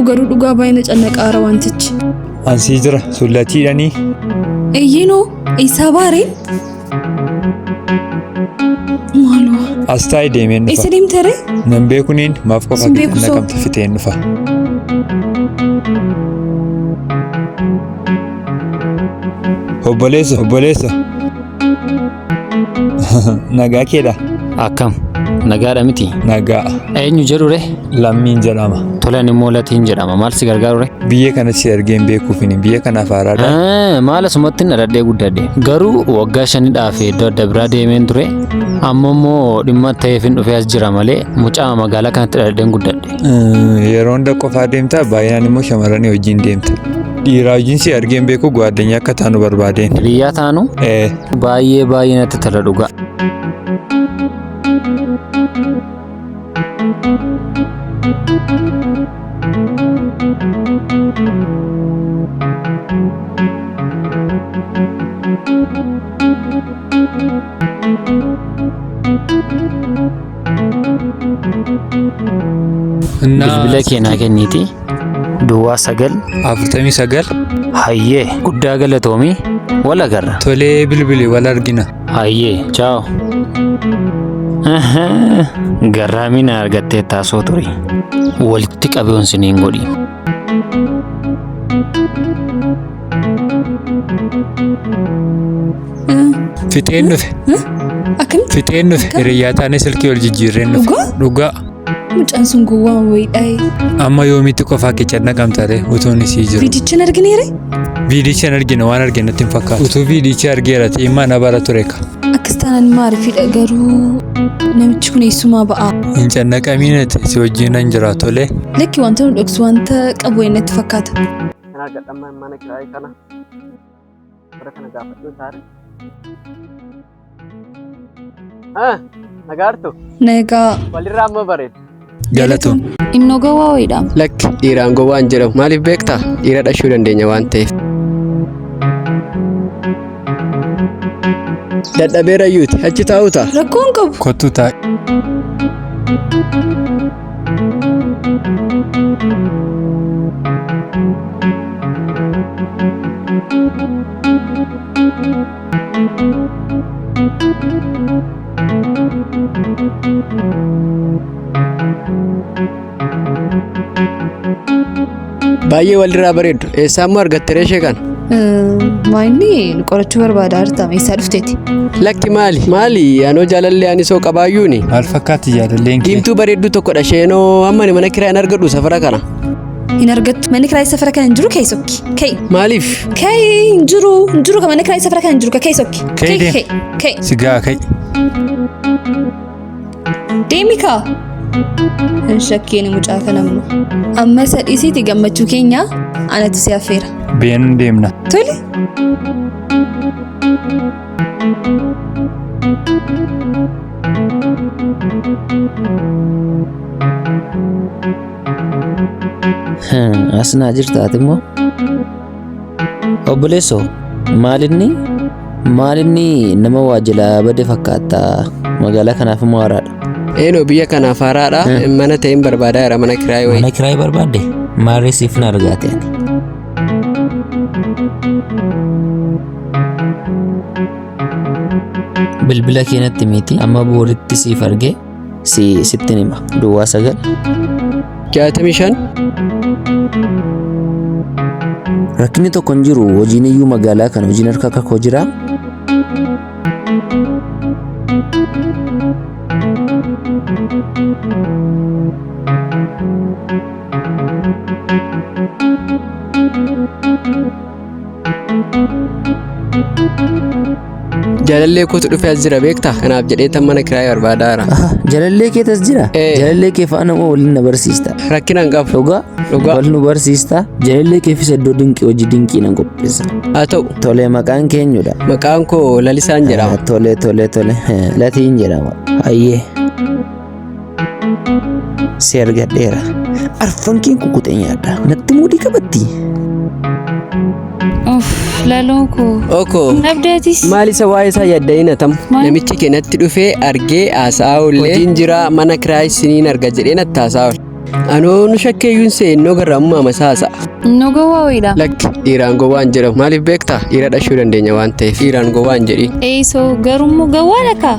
garuu dhugaa baay'ina cannaqaara wantichi. Ansii jira sullatiidhanii. Eeyyinoo isaa baareen. Maaloo. Asxaa deemeen dhufa. Isa deemtere? Nan beekuniin maaf qofa naqamte fiteen dhufa. Obboleessa. Nagaa keedha. Akkam nagaadha miti. Nagaa. Eenyu jedhure? Lammiin jedhama. Tolaan immoo Latiin jedhama. Maal si gargaarure? Biyya kanatti argeen beekuufini biyya kanaaf haaraadha. Maal asumatti dhaladhee guddadhe. Garuu waggaa 5 iddoo adda biraa deemeen ture. Amma immoo dhimma ta'eefin dhufee as jira malee mucaa magaalaa kanatti dhaladheen guddadhe. Yeroo hunda qofaa deemta baay'inaan immoo shamarranii wajjin deemta. Dhiiraa wajjin si argeen beeku gwaaddanyaa akka taanu barbaadeen. Biyyaa taanu? Baay'ee natti tola dhugaa. Bilbila keenyaa kenniiti. Duwwaa 949. Hayyee guddaa galatoomii wal agarra. Tolee bilbili wal argina. Hayyee ciao. Garraamina argattee taasoo ture. Walitti qabeewwan siniin godhi. Fixeen dhufe. Akkamitti? Fixeen dhufe. Hiriyyaa taane silkii wal jijjiirreen dhufe. Dhugaa. Mucaan sun gowwaa wayiidhae. Amma yoomitti qofaa kichan naqamtare utuun isii jiru. Viidichaan argineere? Viidichaan argina waan arginu natti hin fakkaatu. Utuu viidichaa argeera xiimmaa na bara ture ka. Akkas taanaan maariifidha garuu namichi kun eessumaa ba'a. Hin cannaqamiinati si wajjin nan jira tolee. Lakki wanta nu dhoksu wanta qabu natti fakkaata. Kana gadhammaan mana kiraayii kana bara kana gaafadhu taare. Nagaartu. Nagaa. Walirraa amma bareeda. Galatu. Innoo gowwaa wayiidha. Lakki dhiiraan gowwaan jedhamu maaliif beektaa? Dhiira dhashuu dandeenya waan ta'eef. Dadhabeera iyyuuti achi taa'uuta. Rakkoon qabu. Kottuu taa'e. Baay'ee walirraa bareeddu. Eessaa immoo argatte reeshee kana? Maayinni qorachuu barbaada artama eessaa dhufteeti? Lakki maali yaanoo jaalallee ani soo qabaayyuuni? Maal fakkaatti jaalalleen kee? Diimtuu bareedduu tokkodha sheenoo amma mana kiraayii argadhu safara kana. Hin argattu manni kiraayii safara kana hin jiru ka'e sokki. Ka'e. Maaliif? Ka'e hin jiru kan manni kiraayii safara kana hin jiru ka'e sokki. Ka'e. Sigaa ka'e. Deemi kaa. Hin shakkiin mucaa kanamnu. Amma sadhiisiiti gammachuu keenya anatu si affeera. Been deemna. Tole. Asnaa jirtaati immoo obboleessoo maalinni nama waajjilaa bade fakkaata magaalaa kanaaf immoo haaraadha. Eenoo biyya kanaaf haaraadha mana ta'een barbaadaa jira mana kiraayii wayii. Mana kiraayii barbaadde maarree siif na argaate ani. Bilbila keenyatti miti amma booritti siif argee sittin hima duwwaa 965. Rakkinni tokko hin jiru hojiin iyyuu magaalaa kana hojiin harka kakoo jira. Jaalallee kootu dhufee as jira beektaa? Kanaaf jedhee tan mana kiraayii barbaadaa jira. Jaalallee kee tas jira? Jaalallee kee faana moo waliin na barsiista? Rakkinaan qabu. Dhugaa wal nu barsiista. Jaalallee kee fi iddoo dinqii hojii dinqii nan qopheessa. Haa ta'u. Tole maqaan keenyudha. Maqaan koo Lalisaan jedhama. Tole Latiin jedhama. Hayyee. Si argadheera. Arfan keen kukkutee nyaadha. Natti muudii qabatti. Laloon koo. Oko. Abdaatis. Maal isa waa'ee isaa yaadda'ina tam? Namichi keenatti dhufee argee haasa'aa oollee. Hojiin jira mana kiraayii siniin arga jedhee natti haasa'aa oole. Anoon shakkeeyyuun seennoo garraamummaa masaasa. No gowwaa wayidha. Lakki dhiiraan gowwaan jedhamu maaliif beektaa? Dhiira dhashuu dandeenya waan ta'eef dhiiraan gowwaan jedhiin. Eeysoo garummoo gowwaa dhakaa.